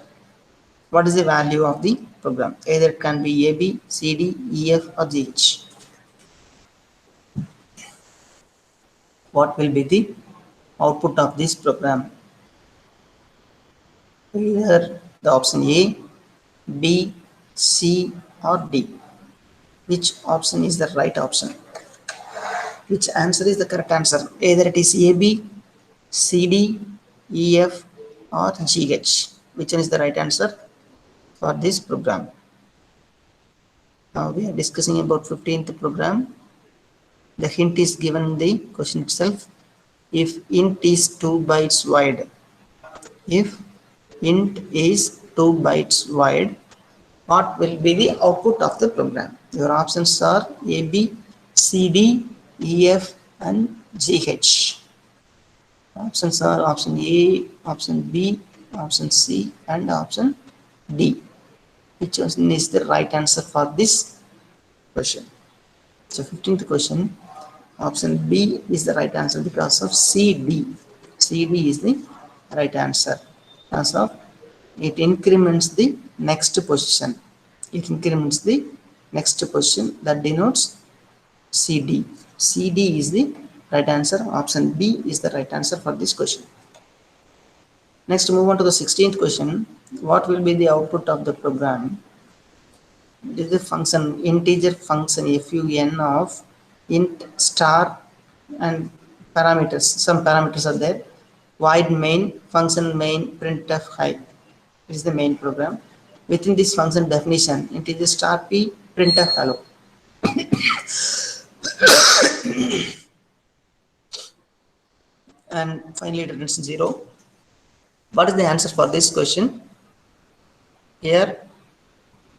What is the value of the program? Either it can be a b c d e f or g h. What will be the output of this program? Either the option A, B, C or D. Which option is the right option? Which answer is the correct answer? Either it is A, B, C, D, E, F or G, H. Which one is the right answer for this program? Now we are discussing about 15th program. The hint is given in the question itself. If int is 2 bytes wide, if int is 2 bytes wide, what will be the output of the program? Your options are A, B, C, D, E, F and G, H. Options are option A, option B, option C and option D. Which one is the right answer for this question? So 15th question, option B is the right answer because of CD. CD is the right answer because of it increments the next position. It increments the next position that denotes CD. CD is the right answer. Option B is the right answer for this question. Next, move on to the 16th question. What will be the output of the program? It is the function, integer function fun of int star and parameters. Some parameters are there. Void main, function main, printf high. It is the main program. Within this function definition, integer star p, printf hello. And finally it returns 0. What is the answer for this question? Here,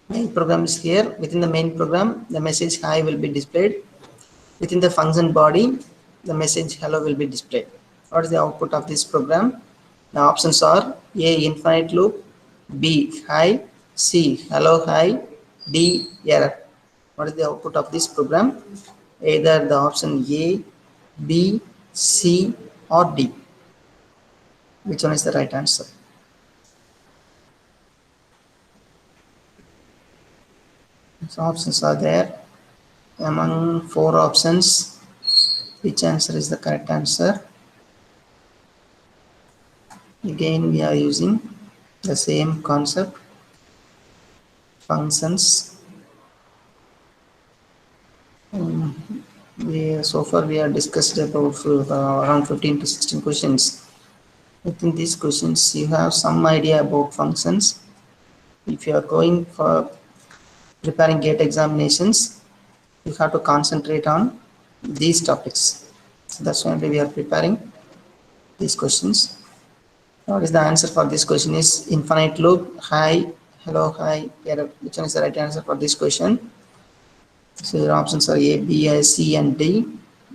main program is here. Within the main program, the message hi will be displayed. Within the function body, the message hello will be displayed. What is the output of this program? The options are A, infinite loop, B, hi, C, hello, hi, D, error. What is the output of this program? Either the option A, B, C or D. Which one is the right answer? So options are there. Among 4 options, which answer is the correct answer? Again, we are using the same concept, functions So far we have discussed about around 15 to 16 questions. Within these questions, you have some idea about functions. If you are going for preparing GATE examinations, you have to concentrate on these topics. So that's why we are preparing these questions. What is the answer for this question is infinite loop. Hi, hello, hi. Which one is the right answer for this question? So your options are A, B, C, and D.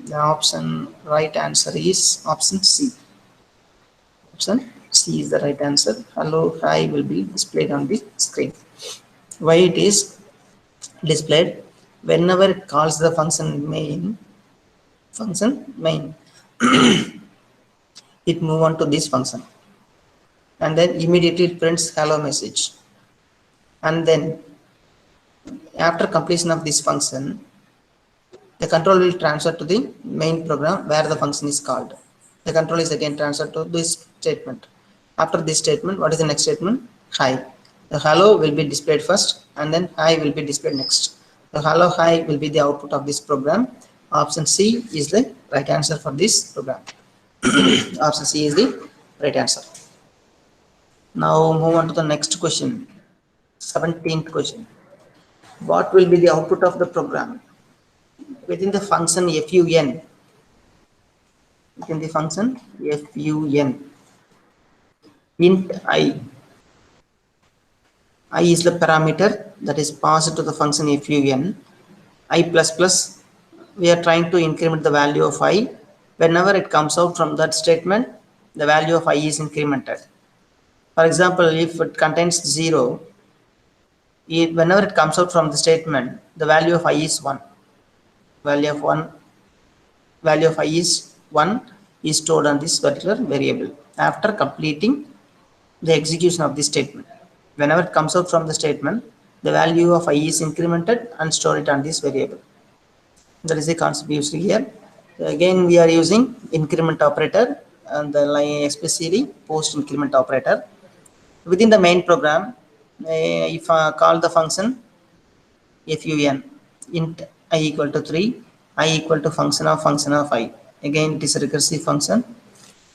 The right answer is option C. Option C is the right answer. Hello, hi will be displayed on the screen. Why it is displayed? Whenever it calls the function main, it move on to this function, and then immediately it prints hello message. And then after completion of this function, the control will transfer to the main program where the function is called. The control is again transferred to this statement. After this statement, what is the next statement? Hi. The hello will be displayed first, and then hi will be displayed next. The hello hi will be the output of this program. Option C is the right answer for this program. Option C is the right answer. Now move on to the next question. 17th question. What will be the output of the program within the function fun? Within the function fun, int I is the parameter that is passed to the function fun. I plus plus, we are trying to increment the value of I. Whenever it comes out from that statement, the value of I is incremented. For example, if it contains 0, whenever it comes out from the statement, the value of I is 1. Value of 1, value of I is 1 is stored on this particular variable after completing the execution of this statement. Whenever it comes out from the statement, the value of I is incremented and store it on this variable. That is the concept used here. Again, we are using increment operator and the line especially post increment operator. Within the main program, if I call the function fun int I equal to 3, I equal to function of I. Again, it is a recursive function,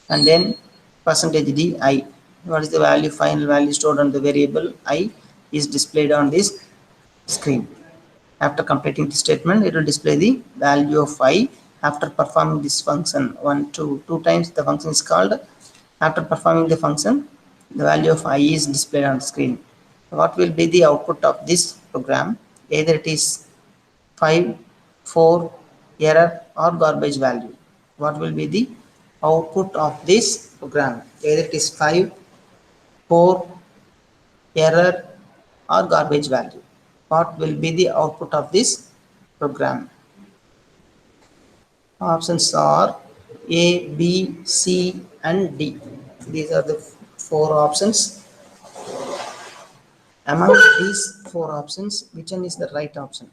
and then percentage d I. What is the value, final value stored on the variable I is displayed on this screen. After completing the statement, it will display the value of I. After performing this function two times, the function is called. After performing the function, the value of I is displayed on the screen. What will be the output of this program? Either it is 5, 4, error, or garbage value. What will be the output of this program? Either it is 5, 4, error, or garbage value. What will be the output of this program? Options are A, B, C, and D. These are the 4 options. Among these 4 options, which one is the right option?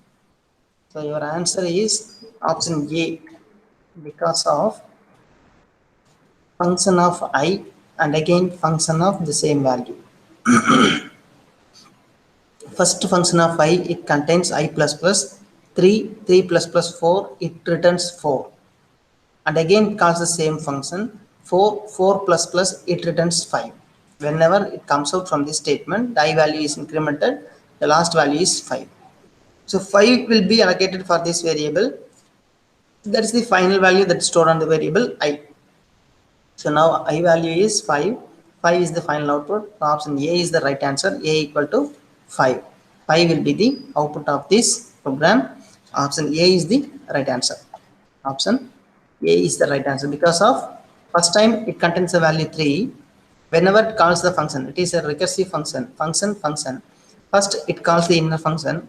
So your answer is option A, because of function of I and again function of the same value. First function of I, it contains I plus plus 3, 3 plus plus 4, it returns 4. And again it calls the same function 4, 4 plus plus, it returns 5. Whenever it comes out from this statement, the I value is incremented, the last value is 5. So 5 will be allocated for this variable. That is the final value that is stored on the variable I. So now I value is 5. 5 is the final output. Option A is the right answer. A equal to 5. 5 will be the output of this program. Option A is the right answer. Option A is the right answer because of first time it contains the value 3. Whenever it calls the function, it is a recursive function. Function. First it calls the inner function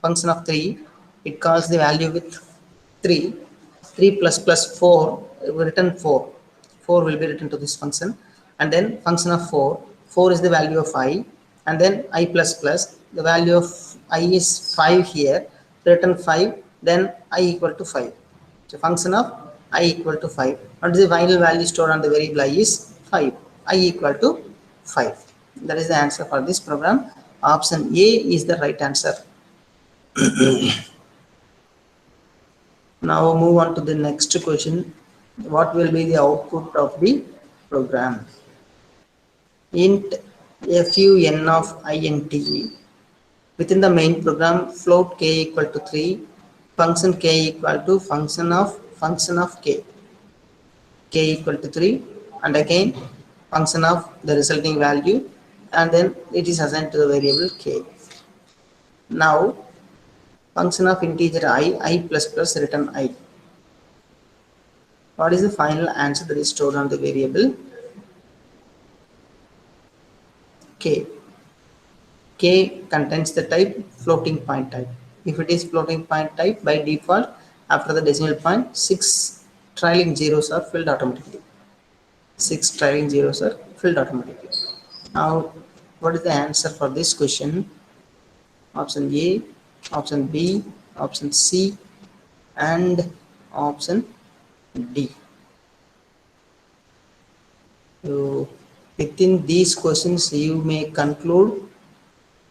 of 3. It calls the value with 3. 3 plus plus 4 will return 4. 4 will be written to this function, and then function of 4. 4 is the value of I, and then I plus plus, the value of I is 5 here, return 5, then I equal to 5. So function of I equal to 5. What is the final value stored on the variable I is 5. I equal to 5. That is the answer for this program. Option A is the right answer. Now move on to the next question. What will be the output of the program? Int fun of int. Within the main program, float k equal to 3, function k equal to function of k equal to 3, and again function of the resulting value, and then it is assigned to the variable k. Now function of integer I plus plus return I. What is the final answer that is stored on the variable k? K contains the type floating point type. If it is floating point type, by default, after the decimal point, 6 trailing zeros are filled automatically. 6 trailing zeros are filled automatically. Now, what is the answer for this question? Option A, option B, option C, and option D. So, within these questions, you may conclude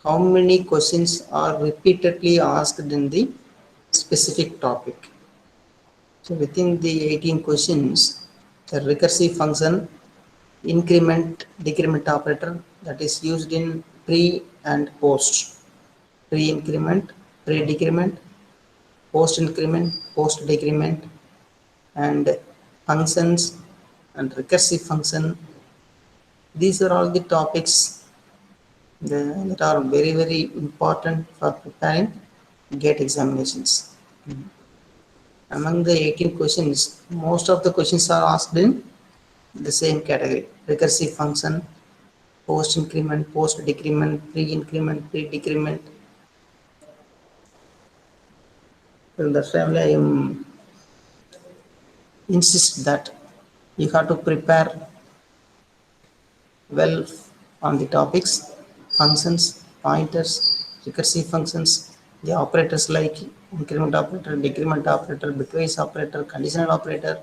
how many questions are repeatedly asked in the specific topic. So within the 18 questions, the recursive function, increment decrement operator, that is used in pre and post. Pre increment, pre decrement, post increment, post decrement, and functions and recursive function. These are all the topics that are very important for preparing GATE examinations. Among the 18 questions, most of the questions are asked in the same category: recursive function, post increment, post decrement, pre increment, pre decrement. So that's why I insist that you have to prepare well on the topics, functions, pointers, recursive functions, the operators like increment operator, decrement operator, bitwise operator, conditional operator.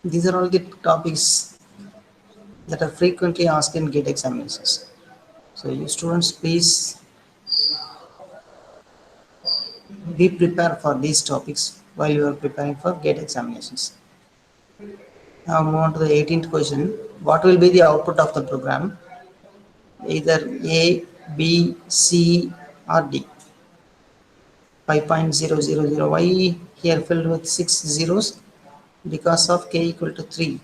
These are all the topics that are frequently asked in GATE examinations. So you students, please be prepared for these topics while you are preparing for GATE examinations. Now move on to the 18th question. What will be the output of the program? Either A, B, C, or D. 5.000. Why here filled with 6 zeros? Because of k equal to 3.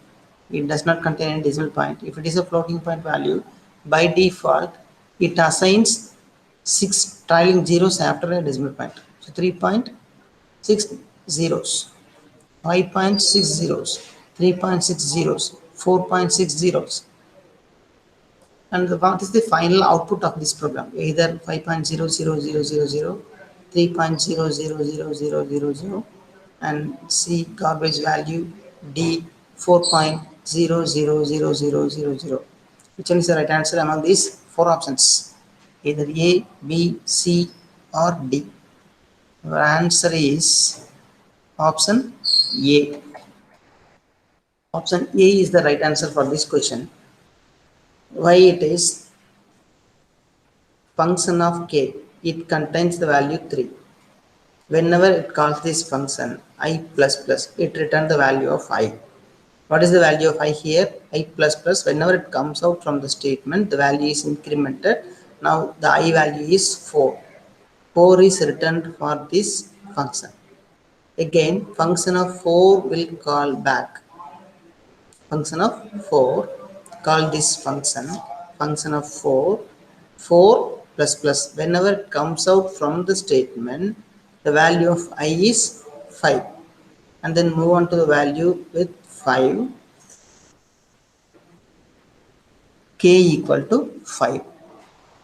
It does not contain any decimal point. If it is a floating point value, by default, it assigns 6 trailing zeros after a decimal point. So 3.6 zeros, 5.6 zeros, 3.6 zeros, 4.6 zeros. And what is the final output of this program? Either 5.00000, 3.0000000, and C garbage value, D 4.0000000. Which one is the right answer among these four options? Either A, B, C, or D. Your answer is option A. Option A is the right answer for this question. Why it is? Function of k, it contains the value 3. Whenever it calls this function I plus plus, it returns the value of I. What is the value of I here? I plus plus. Whenever it comes out from the statement, the value is incremented. Now the I value is 4. 4 is returned for this function. Again, function of 4 will call back. Function of 4, call this function of 4 plus plus. Whenever it comes out from the statement, the value of I is 5, and then move on to the value with 5, k equal to 5.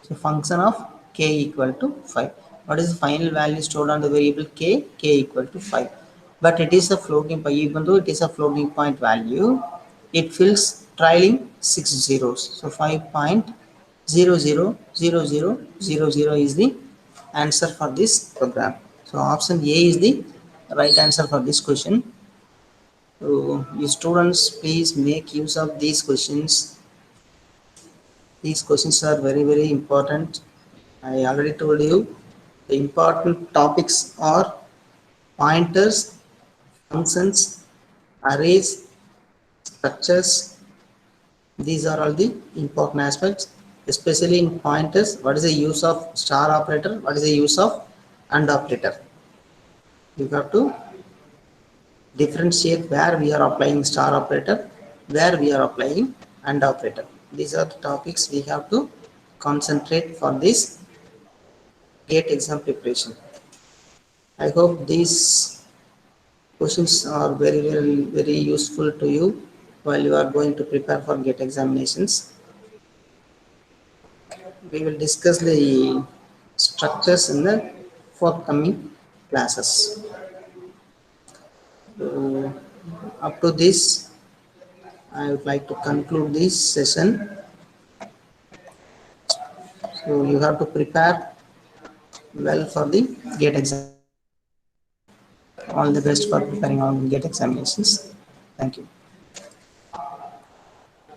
So function of k equal to 5. What is the final value stored on the variable k? K equal to 5. But it is a floating point. Even though it is a floating point value, it fills trailing 6 zeros. So 5.000000 is the answer for this program. So option A is the right answer for this question. So you students, please make use of these questions. These questions are very important. I already told you the important topics are pointers, functions, arrays, structures. These are all the important aspects, especially in pointers. What is the use of star operator? What is the use of AND operator? You have to differentiate where we are applying star operator, where we are applying AND operator. These are the topics we have to concentrate for this GATE exam preparation. I hope these questions are very useful to you while you are going to prepare for GATE examinations. We will discuss the structures in the forthcoming classes. So, up to this, I would like to conclude this session. So you have to prepare well for the GATE examination. All the best for preparing on GATE examinations. Thank you.